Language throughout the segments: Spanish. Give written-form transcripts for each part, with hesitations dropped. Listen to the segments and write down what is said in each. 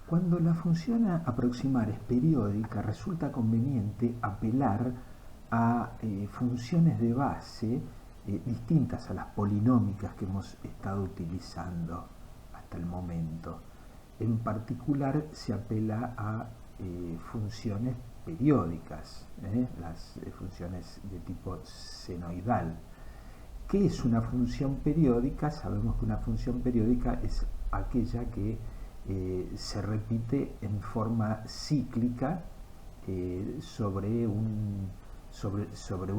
Cuando la función a aproximar es periódica, resulta conveniente apelar a funciones de base distintas a las polinómicas que hemos estado utilizando hasta el momento. En particular se apela a funciones periódicas, las funciones de tipo senoidal. ¿Qué es una función periódica? Sabemos que una función periódica es aquella que se repite en forma cíclica sobre un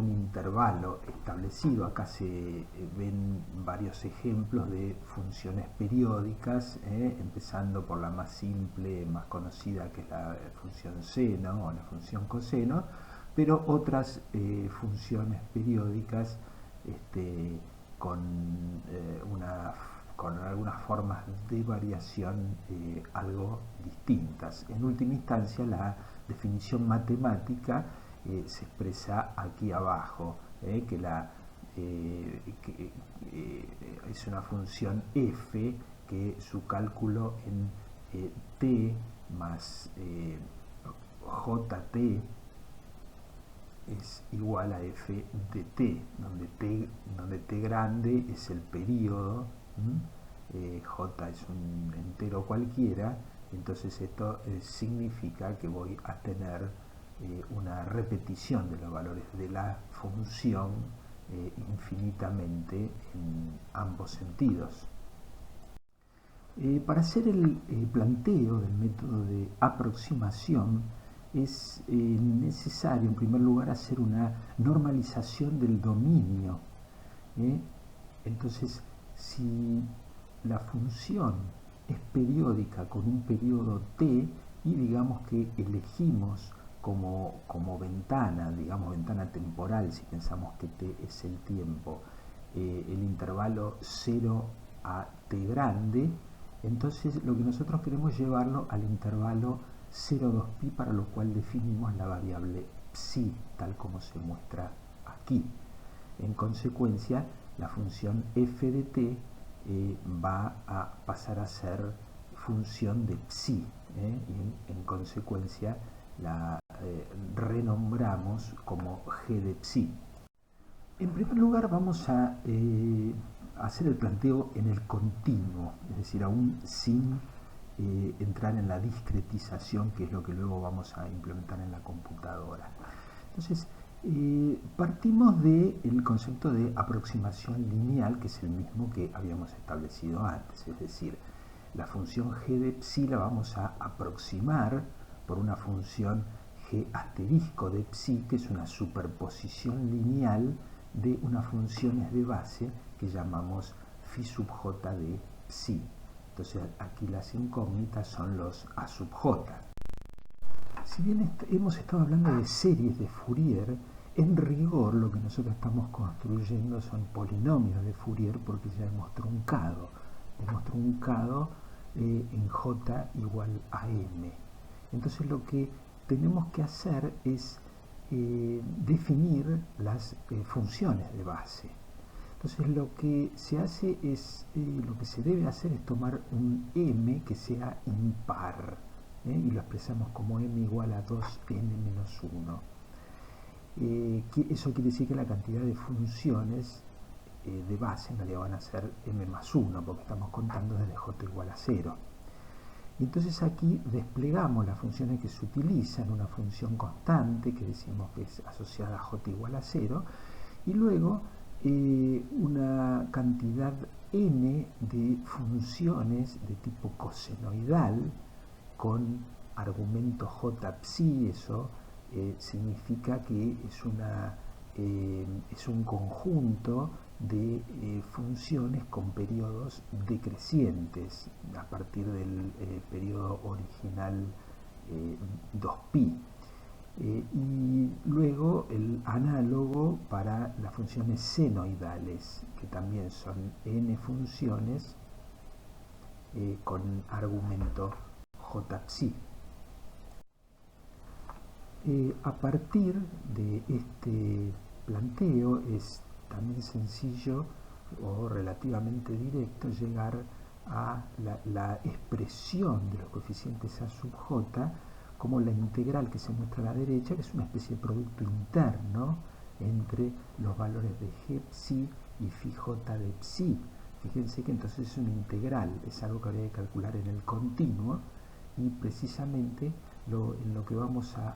intervalo establecido. Acá se ven varios ejemplos de funciones periódicas, empezando por la más simple, más conocida, que es la función seno o la función coseno, pero otras funciones periódicas con algunas formas de variación algo distintas. En última instancia, la definición matemática se expresa aquí abajo, que es una función f que su cálculo en t más jt es igual a f de t, donde t grande es el periodo, j es un entero cualquiera. Entonces esto significa que voy a tener una repetición de los valores de la función infinitamente en ambos sentidos. Para hacer el planteo del método de aproximación es necesario en primer lugar hacer una normalización del dominio. Entonces, si la función es periódica con un periodo t y digamos que elegimos como ventana, digamos ventana temporal, si pensamos que t es el tiempo, el intervalo 0 a t grande, entonces lo que nosotros queremos es llevarlo al intervalo 0,2pi, para lo cual definimos la variable psi, tal como se muestra aquí. En consecuencia, la función f de t va a pasar a ser función de psi, y en consecuencia la renombramos como g de psi. En primer lugar vamos a hacer el planteo en el continuo, es decir, aún sin entrar en la discretización, que es lo que luego vamos a implementar en la computadora. Entonces, partimos del concepto de aproximación lineal, que es el mismo que habíamos establecido antes, es decir, la función g de psi la vamos a aproximar por una función g asterisco de psi, que es una superposición lineal de unas funciones de base que llamamos phi sub j de psi. Entonces aquí las incógnitas son los a sub j. Si bien hemos estado hablando de series de Fourier, en rigor lo que nosotros estamos construyendo son polinomios de Fourier, porque ya hemos truncado en j igual a m. Entonces lo que tenemos que hacer es definir las funciones de base. Entonces lo que se hace es, lo que se debe hacer es tomar un m que sea impar, y lo expresamos como m igual a 2n menos 1. Eso quiere decir que la cantidad de funciones de base en realidad van a ser m más 1, porque estamos contando desde j igual a 0. Y entonces aquí desplegamos las funciones que se utilizan, una función constante que decimos que es asociada a j igual a 0, y luego una cantidad n de funciones de tipo cosenoidal con argumento j psi. Eso significa que es un conjunto de funciones con periodos decrecientes a partir del periodo original 2pi. Y luego el análogo para las funciones senoidales, que también son n funciones con argumento j psi. A partir de este planteo es también sencillo o relativamente directo llegar a la expresión de los coeficientes A sub j como la integral que se muestra a la derecha, que es una especie de producto interno entre los valores de g psi y phi j de psi. Fíjense que entonces es una integral, es algo que habría que calcular en el continuo, y precisamente en lo que vamos a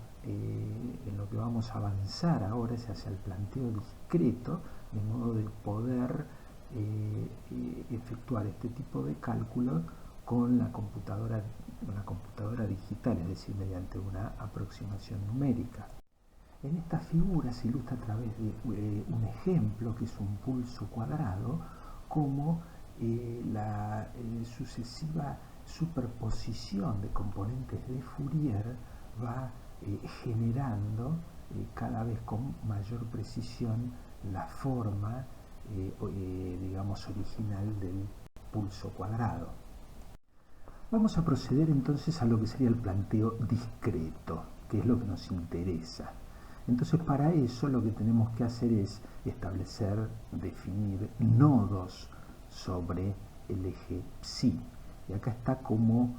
avanzar ahora es hacia el planteo discreto, de modo de poder efectuar este tipo de cálculo con la computadora digital, es decir, mediante una aproximación numérica. En esta figura se ilustra a través de un ejemplo que es un pulso cuadrado, como la sucesiva superposición de componentes de Fourier va generando cada vez con mayor precisión la forma digamos original del pulso cuadrado. Vamos a proceder entonces a lo que sería el planteo discreto, que es lo que nos interesa. Entonces, para eso lo que tenemos que hacer es establecer, definir nodos sobre el eje psi. Y acá está cómo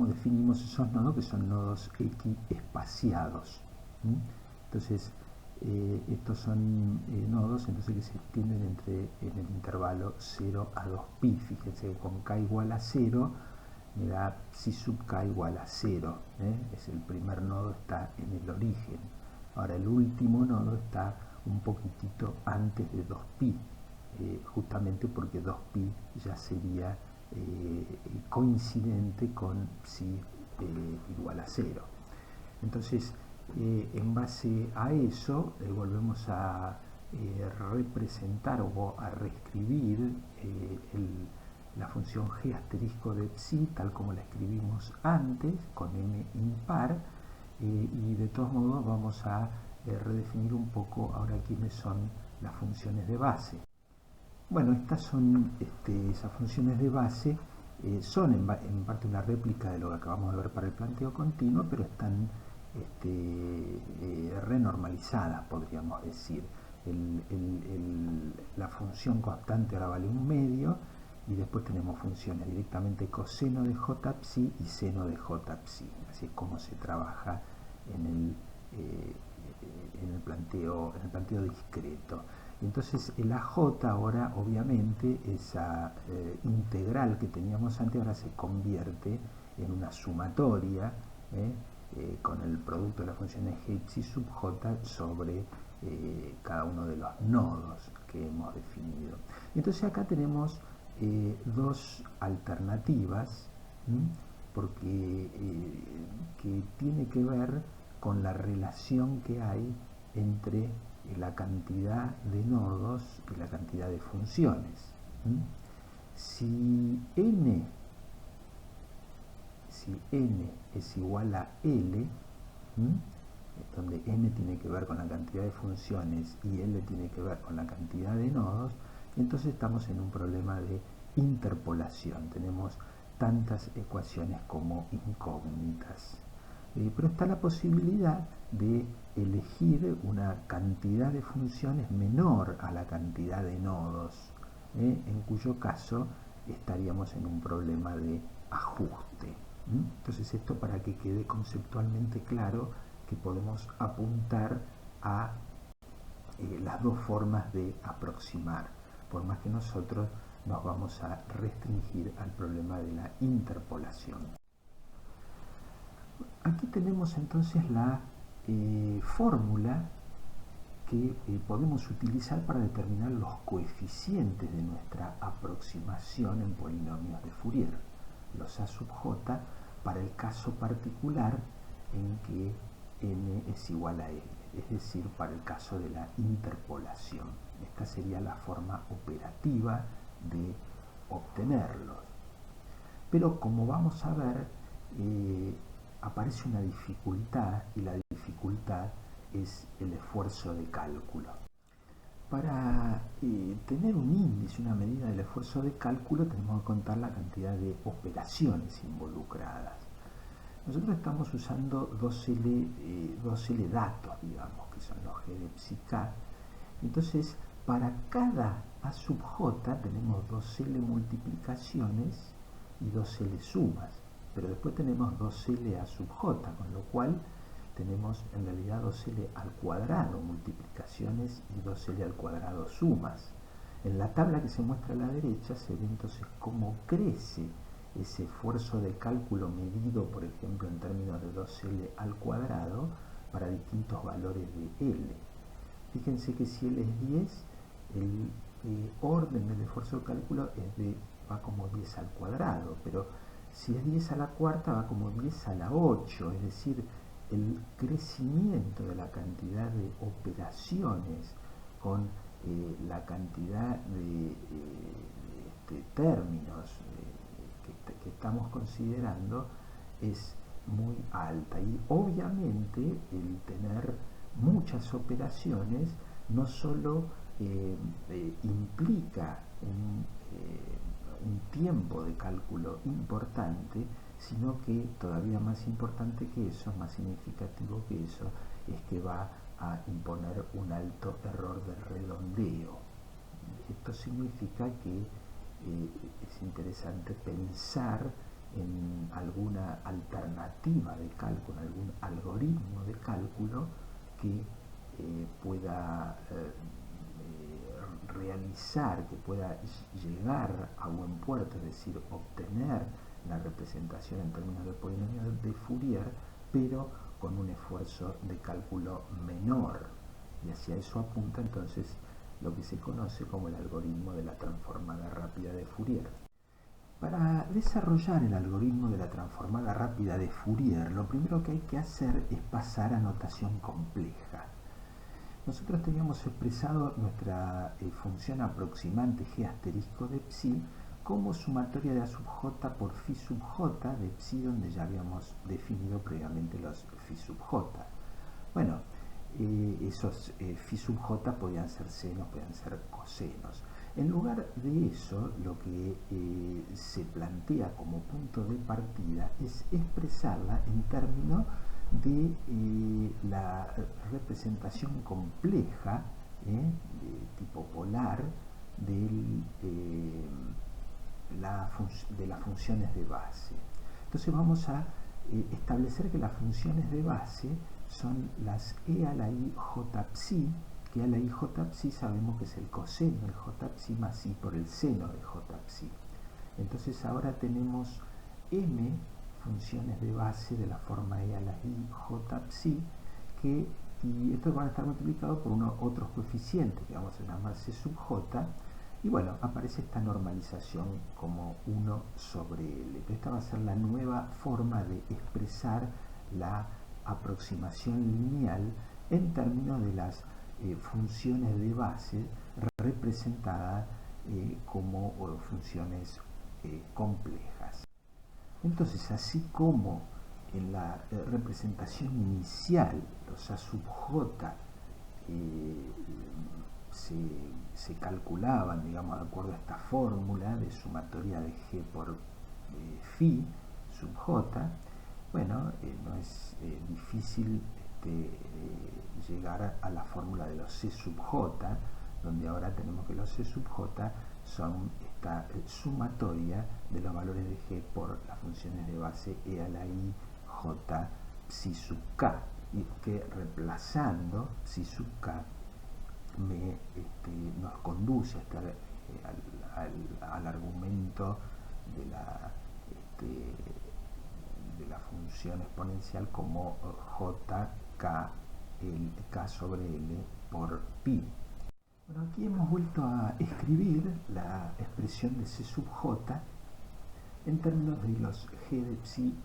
definimos esos nodos, que son nodos equiespaciados. Entonces, estos son nodos entonces que se extienden en el intervalo 0 a 2pi. Fíjense que con k igual a 0 me da psi sub k igual a 0. Es el primer nodo, está en el origen. Ahora el último nodo está un poquitito antes de 2pi, justamente porque 2pi ya sería coincidente con psi igual a 0. Entonces, en base a eso, volvemos a representar o a reescribir la función g asterisco de psi tal como la escribimos antes, con n impar, y de todos modos vamos a redefinir un poco ahora quiénes son las funciones de base. Bueno, estas son esas funciones de base, son en parte una réplica de lo que acabamos de ver para el planteo continuo, pero están renormalizadas, podríamos decir. La función constante ahora vale 1/2, y después tenemos funciones directamente coseno de j psi y seno de j psi. Así es como se trabaja en el planteo discreto. Entonces el AJ ahora, obviamente, esa integral que teníamos antes ahora se convierte en una sumatoria con el producto de las funciones g psi sub j sobre cada uno de los nodos que hemos definido. Entonces acá tenemos dos alternativas, porque que tiene que ver con la relación que hay entre la cantidad de nodos y la cantidad de funciones. Si n es igual a L, donde n tiene que ver con la cantidad de funciones y L tiene que ver con la cantidad de nodos, entonces estamos en un problema de interpolación. Tenemos tantas ecuaciones como incógnitas. Pero está la posibilidad de elegir una cantidad de funciones menor a la cantidad de nodos, en cuyo caso estaríamos en un problema de ajuste. Entonces, esto para que quede conceptualmente claro que podemos apuntar a las dos formas de aproximar, por más que nosotros nos vamos a restringir al problema de la interpolación. Aquí tenemos entonces la fórmula que podemos utilizar para determinar los coeficientes de nuestra aproximación en polinomios de Fourier, los A sub j, para el caso particular en que n es igual a l, es decir, para el caso de la interpolación. Esta sería la forma operativa de obtenerlos. Pero como vamos a ver, aparece una dificultad, y la dificultad es el esfuerzo de cálculo. Para tener un índice, una medida del esfuerzo de cálculo, tenemos que contar la cantidad de operaciones involucradas. Nosotros estamos usando 2L datos, digamos, que son los G de psi k. Entonces, para cada A sub j tenemos 2L multiplicaciones y 2L sumas, pero después tenemos 2L a sub j, con lo cual tenemos en realidad 2L al cuadrado multiplicaciones y 2L al cuadrado sumas. En la tabla que se muestra a la derecha se ve entonces cómo crece ese esfuerzo de cálculo medido, por ejemplo, en términos de 2L al cuadrado para distintos valores de L. Fíjense que si L es 10, el orden del esfuerzo de cálculo va como 10 al cuadrado, pero si es 10 a la cuarta va como 10 a la 8, es decir, el crecimiento de la cantidad de operaciones con la cantidad de términos que estamos considerando es muy alta, y obviamente el tener muchas operaciones no solo implica un tiempo de cálculo importante, sino que todavía más importante que eso, más significativo que eso, es que va a imponer un alto error de redondeo. Esto significa que es interesante pensar en alguna alternativa de cálculo, algún algoritmo de cálculo que pueda realizar, que pueda llegar a buen puerto, es decir, obtener la representación en términos de polinomios de Fourier, pero con un esfuerzo de cálculo menor. Y hacia eso apunta entonces lo que se conoce como el algoritmo de la transformada rápida de Fourier. Para desarrollar el algoritmo de la transformada rápida de Fourier, lo primero que hay que hacer es pasar a notación compleja. Nosotros teníamos expresado nuestra función aproximante g asterisco de psi como sumatoria de a sub j por phi sub j de psi, donde ya habíamos definido previamente los phi sub j. Bueno, esos phi sub j podían ser senos, podían ser cosenos. En lugar de eso, lo que se plantea como punto de partida es expresarla en términos de la representación compleja de tipo polar de las funciones de base. Entonces vamos a establecer que las funciones de base son las e a la i j psi, que a la i j psi sabemos que es el coseno de j psi más i por el seno de j psi. Entonces ahora tenemos m funciones de base de la forma e a la i j psi, y estos van a estar multiplicados por otros coeficientes que vamos a llamar c sub j, y bueno, aparece esta normalización como 1 sobre L. Esta va a ser la nueva forma de expresar la aproximación lineal en términos de las funciones de base representadas como funciones complejas. Entonces, así como en la representación inicial los a sub j se calculaban, digamos, de acuerdo a esta fórmula de sumatoria de g por phi sub j, bueno, no es difícil llegar a la fórmula de los c sub j, donde ahora tenemos que los c sub j son esta sumatoria de los valores de g por las funciones de base e a la i j psi sub k, y que reemplazando psi sub k nos conduce al argumento de la función exponencial como jk k sobre l por pi. Bueno, aquí hemos vuelto a escribir la expresión de c sub j en términos de los g de psi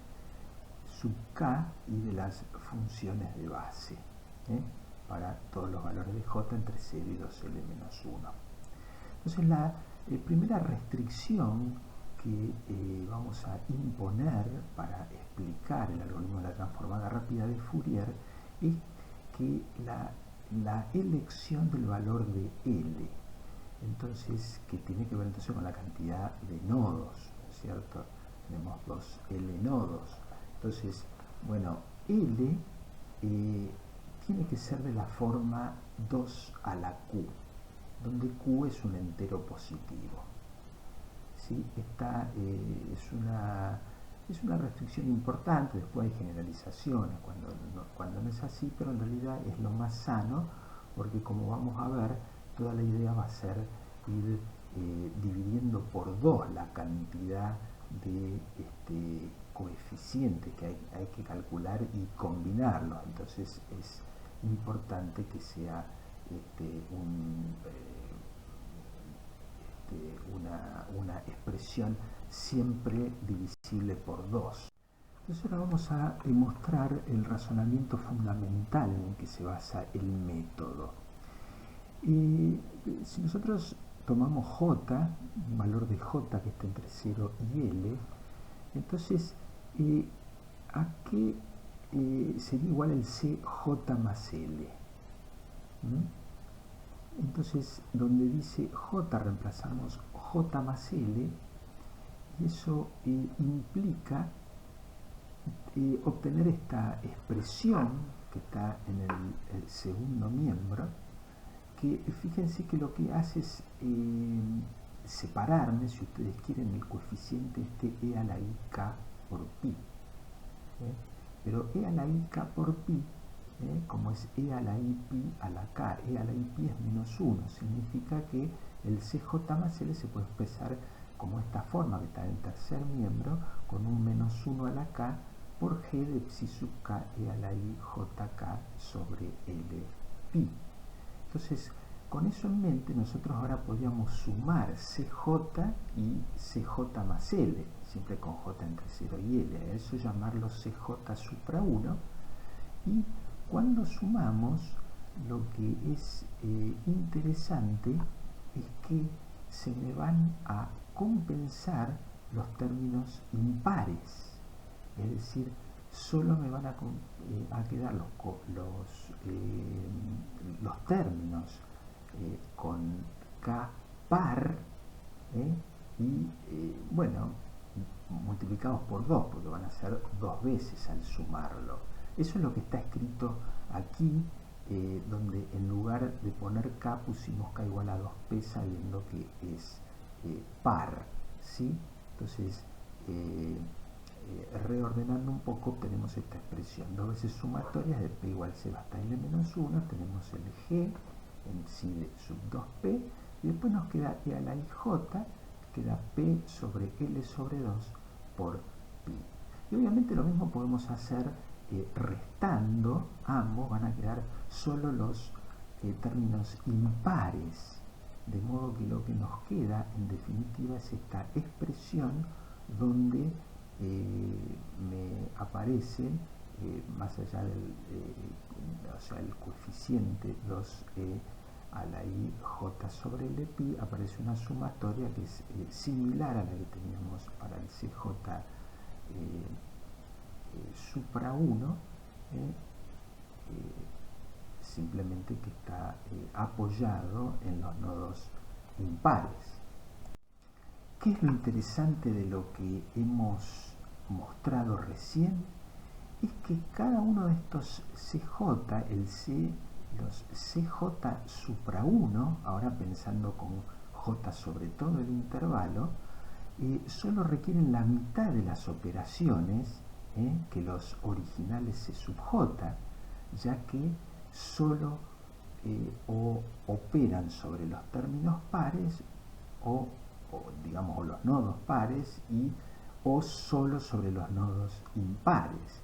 sub k y de las funciones de base para todos los valores de j entre 0 y 2l menos 1. Entonces la primera restricción que vamos a imponer para explicar el algoritmo de la transformada rápida de Fourier es que la elección del valor de L, entonces, que tiene que ver entonces con la cantidad de nodos, ¿cierto? Tenemos dos L nodos. Entonces, bueno, L tiene que ser de la forma 2 a la Q. donde Q es un entero positivo. ¿Sí? Esta es una restricción importante. Después hay generalizaciones cuando no es así, pero en realidad es lo más sano, porque como vamos a ver, toda la idea va a ser ir dividiendo por 2 la cantidad de coeficientes que hay que calcular y combinarlos. Entonces es importante que sea una expresión siempre divisible por 2. Entonces ahora vamos a demostrar el razonamiento fundamental en el que se basa el método. Si nosotros tomamos J, un valor de J que está entre 0 y L, entonces ¿a qué sería igual el CJ más L? Entonces, donde dice J reemplazamos J más L, y eso implica obtener esta expresión que está en el segundo miembro, que fíjense que lo que hace es separarme, si ustedes quieren, el coeficiente E a la IK por pi. Pero E a la IK por pi, como es E a la I pi a la K, E a la I pi es menos 1, significa que el CJ más L se puede expresar como esta forma que está en el tercer miembro, con un menos 1 a la K por G de psi sub K E a la I JK sobre L pi. Entonces, con eso en mente, nosotros ahora podríamos sumar CJ y CJ más L, siempre con J entre 0 y L, a eso llamarlo CJ supra 1, y cuando sumamos, lo que es interesante es que se me van a compensar los términos impares, es decir, solo me van a quedar los términos con K par y bueno, multiplicados por 2, porque van a ser 2 veces al sumarlo. Eso es lo que está escrito aquí, donde en lugar de poner K pusimos K igual a 2P, sabiendo que es par, ¿sí? Entonces, reordenando un poco, obtenemos esta expresión: 2 veces sumatorias de P igual C hasta L menos 1, tenemos el G en psi de sub 2P, y después nos queda E a la IJ, queda P sobre L sobre 2 por pi. Y obviamente lo mismo podemos hacer restando, ambos van a quedar solo los términos impares, de modo que lo que nos queda en definitiva es esta expresión donde me aparece más allá del o sea, el coeficiente 2e a la i j sobre L pi, aparece una sumatoria que es similar a la que teníamos para el CJ supra 1, simplemente que está apoyado en los nodos impares. ¿Qué es lo interesante de lo que hemos mostrado recién? Es que cada uno de estos CJ, los CJ supra 1, ahora pensando con J sobre todo el intervalo, solo requieren la mitad de las operaciones que los originales C sub J, ya que solo o operan sobre los términos pares o digamos los nodos pares o solo sobre los nodos impares.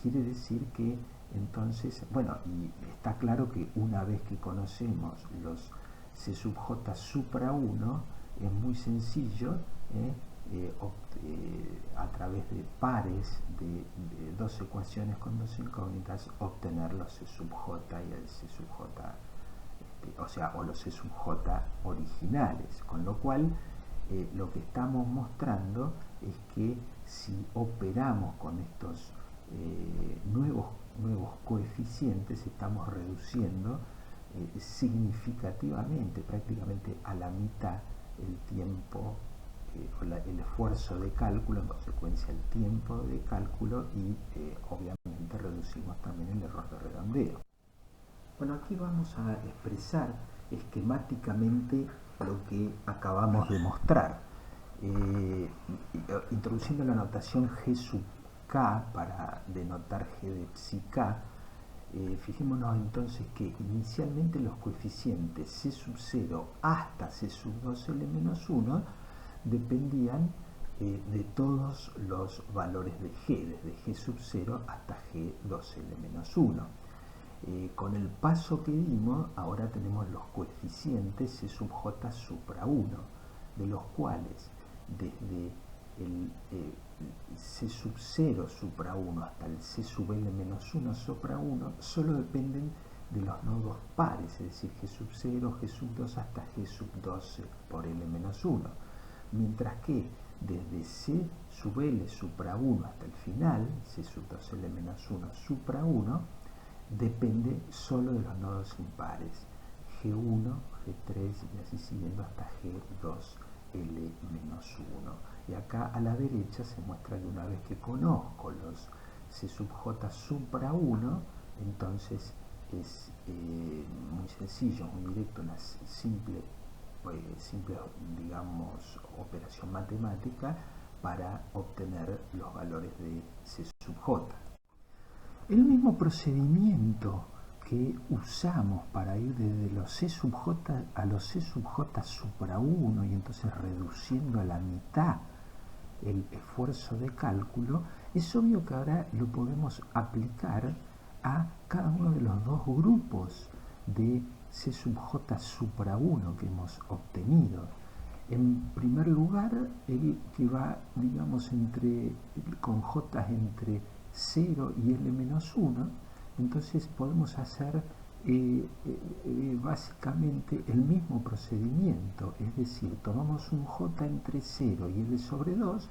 Quiere decir que entonces, bueno, y está claro que una vez que conocemos los C sub J supra 1, es muy sencillo a través de pares de dos ecuaciones con dos incógnitas obtener los C sub J y el C sub J, o sea, o los C sub J originales, con lo cual lo que estamos mostrando es que si operamos con estos nuevos coeficientes, estamos reduciendo significativamente, prácticamente a la mitad, el tiempo el esfuerzo de cálculo, en consecuencia el tiempo de cálculo, y obviamente reducimos también el error de redondeo. Bueno, aquí vamos a expresar esquemáticamente lo que acabamos de mostrar. Introduciendo la notación G sub K para denotar G de psi K, fijémonos entonces que inicialmente los coeficientes C sub 0 hasta C sub 2L-1 dependían de todos los valores de G, desde G sub 0 hasta G 2L-1. Con el paso que dimos, ahora tenemos los coeficientes C sub J supra 1, de los cuales desde el C sub 0 supra 1 hasta el C sub L-1 supra 1 solo dependen de los nodos pares, es decir, G sub 0, G sub 2 hasta G sub 12 por L-1, mientras que desde C sub L supra 1 hasta el final, C sub 2 L-1 supra 1, depende solo de los nodos impares, G1, G3 y así siguiendo hasta G2L-1. Y acá a la derecha se muestra que una vez que conozco los C sub J supra 1, entonces es muy sencillo, muy directo, una simple, digamos, operación matemática para obtener los valores de C sub J. El mismo procedimiento que usamos para ir desde los C sub J a los C sub J supra 1 y entonces reduciendo a la mitad el esfuerzo de cálculo, es obvio que ahora lo podemos aplicar a cada uno de los dos grupos de C sub J supra 1 que hemos obtenido. En primer lugar, el que va, digamos, con J entre 0 y L-1, entonces podemos hacer básicamente el mismo procedimiento, es decir, tomamos un J entre 0 y L sobre 2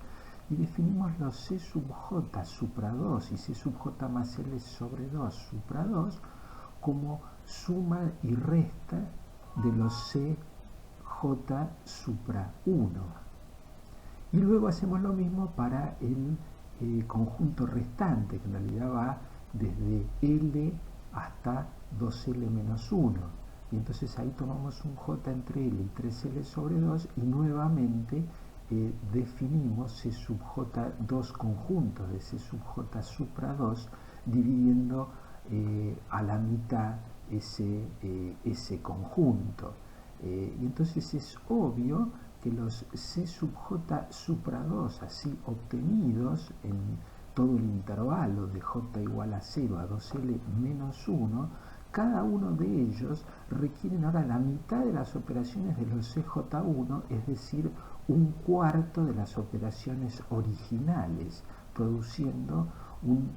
y definimos los C sub J supra 2 y C sub J más L sobre 2 supra 2 como suma y resta de los C J supra 1. Y luego hacemos lo mismo para el conjunto restante, que en realidad va desde L hasta 2L-1. Y entonces ahí tomamos un J entre L y 3L sobre 2 y nuevamente definimos C sub J, dos conjuntos de C sub J supra 2, dividiendo a la mitad ese conjunto. Y entonces es obvio que los C sub J supra 2 así obtenidos en todo el intervalo de J igual a 0 a 2L menos 1, cada uno de ellos requieren ahora la mitad de las operaciones de los CJ1, es decir, un cuarto de las operaciones originales, produciendo un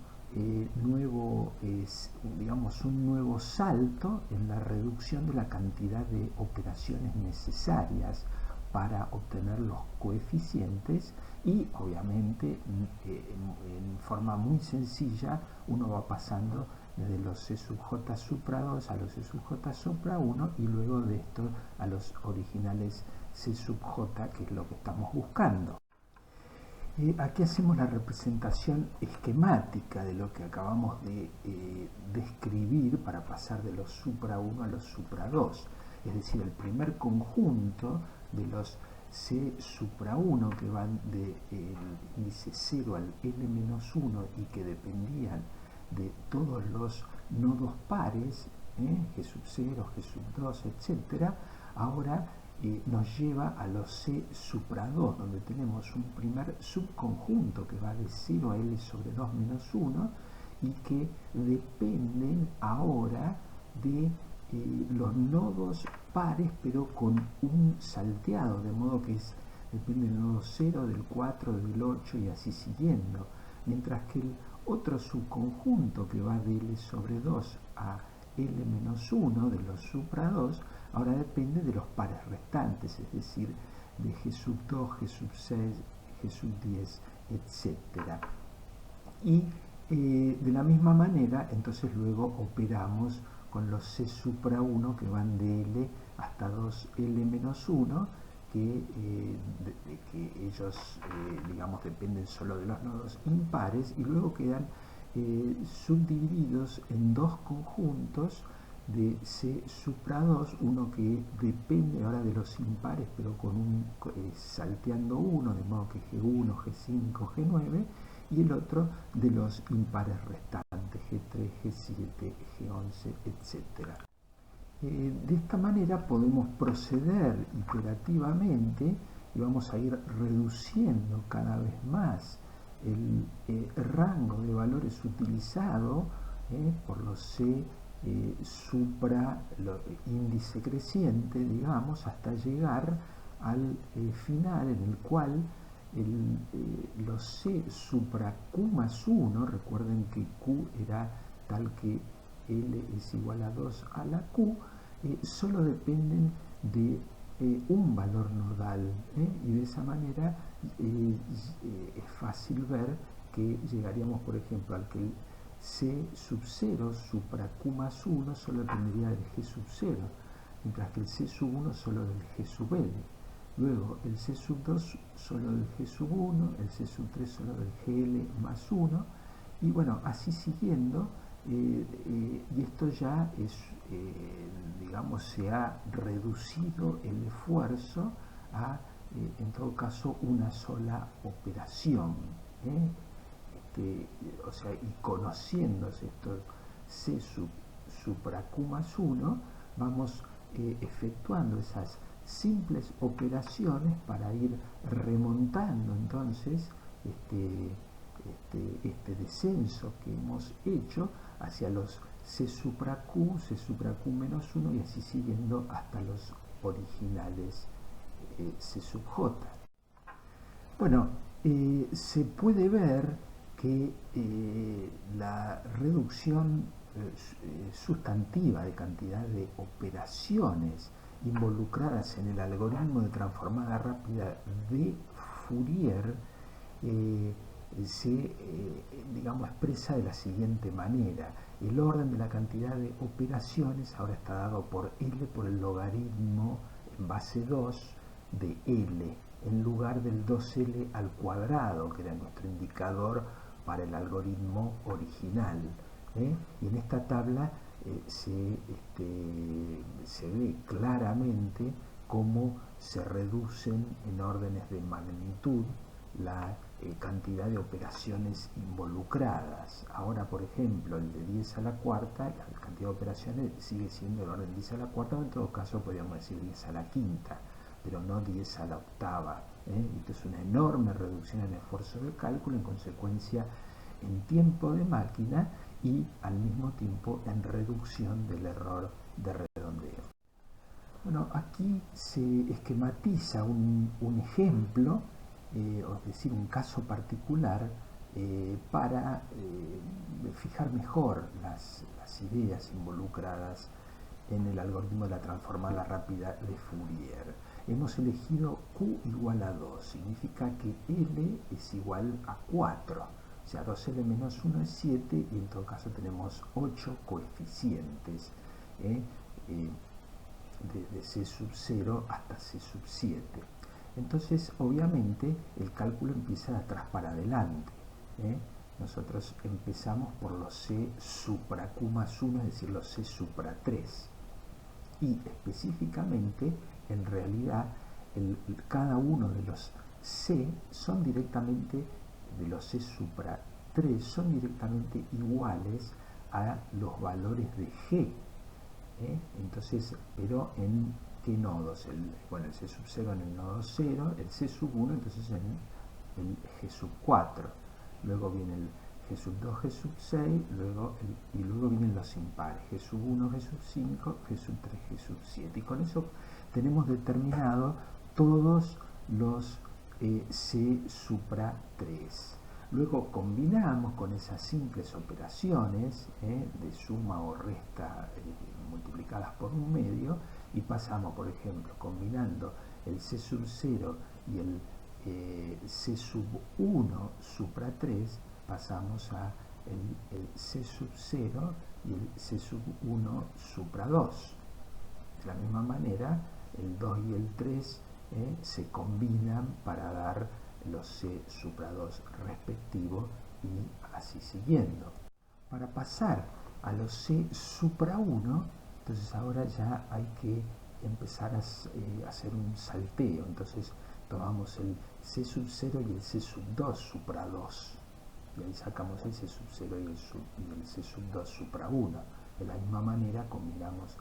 nuevo salto en la reducción de la cantidad de operaciones necesarias para obtener los coeficientes y obviamente en forma muy sencilla uno va pasando desde los C sub J supra 2 a los C sub J supra 1 y luego de esto a los originales C sub J, que es lo que estamos buscando. Aquí hacemos la representación esquemática de lo que acabamos de describir para pasar de los supra 1 a los supra 2. Es decir, el primer conjunto de los C supra 1 que van del índice 0 al L-1 y que dependían de todos los nodos pares, G sub 0, G sub 2, etc., ahora nos lleva a los C supra 2, donde tenemos un primer subconjunto que va de 0 a L sobre 2 menos 1 y que dependen ahora de los nodos pares, pero con un salteado, de modo que depende del nodo 0, del 4, del 8 y así siguiendo, mientras que el otro subconjunto que va de L sobre 2 a L-1 de los supra 2 ahora depende de los pares restantes, es decir, de G sub 2, G sub 6, G sub 10, etc. Y de la misma manera, entonces luego operamos con los C supra 1 que van de L hasta 2L-1, que ellos, digamos, dependen solo de los nodos impares y luego quedan subdivididos en dos conjuntos de C supra 2, uno que depende ahora de los impares, pero con salteando uno, de modo que G1, G5, G9, y el otro de los impares restantes, G3, G7, G11, etc. De esta manera podemos proceder iterativamente y vamos a ir reduciendo cada vez más el rango de valores utilizado por los C supra índice creciente, digamos, hasta llegar al final en el cual los C supra Q más 1, recuerden que Q era tal que L es igual a 2 a la Q, solo dependen de un valor nodal, y de esa manera es fácil ver que llegaríamos, por ejemplo, al que el C sub 0 supra Q más 1 solo dependería del G sub 0, mientras que el C sub 1 solo del G sub L. Luego el C sub 2 solo del G sub 1, el C sub 3 solo del GL más 1, y bueno, así siguiendo, y esto ya es, digamos, se ha reducido el esfuerzo a, en todo caso, una sola operación. O sea, y conociéndose estos C supra Q más 1, vamos efectuando esas simples operaciones para ir remontando entonces este descenso que hemos hecho hacia los C supra Q menos 1 y así siguiendo hasta los originales C sub J. Bueno, se puede ver que la reducción sustantiva de cantidad de operaciones involucradas en el algoritmo de transformada rápida de Fourier se digamos, expresa de la siguiente manera. El orden de la cantidad de operaciones ahora está dado por L por el logaritmo en base 2 de L, en lugar del 2L al cuadrado, que era nuestro indicador para el algoritmo original. Y en esta tabla se ve claramente cómo se reducen en órdenes de magnitud la cantidad de operaciones involucradas. Ahora, por ejemplo, el de 10 a la cuarta, la cantidad de operaciones sigue siendo el orden 10 a la cuarta, o en todo caso podríamos decir 10 a la quinta, pero no 10 a la octava. Esto es una enorme reducción en el esfuerzo de cálculo, en consecuencia en tiempo de máquina y al mismo tiempo en reducción del error de redondeo. Bueno, aquí se esquematiza un ejemplo, es decir, un caso particular para fijar mejor las ideas involucradas en el algoritmo de la transformada rápida de Fourier. Hemos elegido Q igual a 2, significa que L es igual a 4, o sea, 2L menos 1 es 7 y en todo caso tenemos 8 coeficientes, desde C sub 0 hasta C sub 7. Entonces, obviamente, el cálculo empieza de atrás para adelante. Nosotros empezamos por los C supra Q más 1, es decir, los C supra 3. Y específicamente, en realidad, cada uno de los C son directamente, de los C supra 3, son directamente iguales a los valores de G. Entonces, pero en qué nodos, bueno, el C sub 0 en el nodo 0, el C sub 1 entonces en el G sub 4, luego viene el G sub 2, G sub 6, y luego vienen los impares, G sub 1, G sub 5, G sub 3, G sub 7, y con eso tenemos determinado todos los C supra 3. Luego combinamos con esas simples operaciones de suma o resta multiplicadas por un medio y pasamos, por ejemplo, combinando el C sub 0 y el C sub 1 supra 3, pasamos a el C sub 0 y el C sub 1 supra 2. De la misma manera, el 2 y el 3 se combinan para dar los C supra 2 respectivos y así siguiendo. Para pasar a los C supra 1 Entonces ahora ya hay que empezar a hacer un salteo. Entonces tomamos el C sub 0 y el C sub 2 supra 2. Y ahí sacamos el C sub 0 y el C sub 2 supra 1. De la misma manera combinamos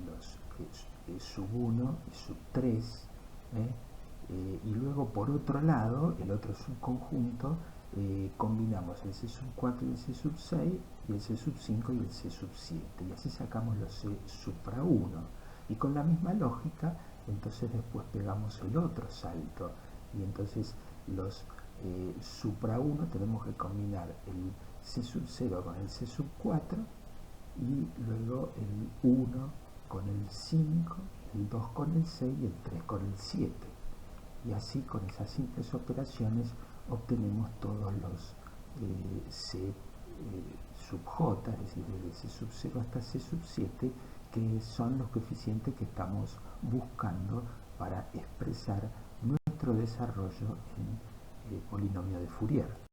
los sub 1 y sub 3. Y luego por otro lado, el otro subconjunto, combinamos el C sub 4 y el C sub 6 y el C sub 5 y el C sub 7, y así sacamos los C supra 1, y con la misma lógica entonces después pegamos el otro salto, y entonces los supra 1 tenemos que combinar el C sub 0 con el C sub 4 y luego el 1 con el 5, el 2 con el 6 y el 3 con el 7. Y así con esas simples operaciones obtenemos todos los C sub J, es decir, desde C sub 0 hasta C sub 7, que son los coeficientes que estamos buscando para expresar nuestro desarrollo en polinomio de Fourier.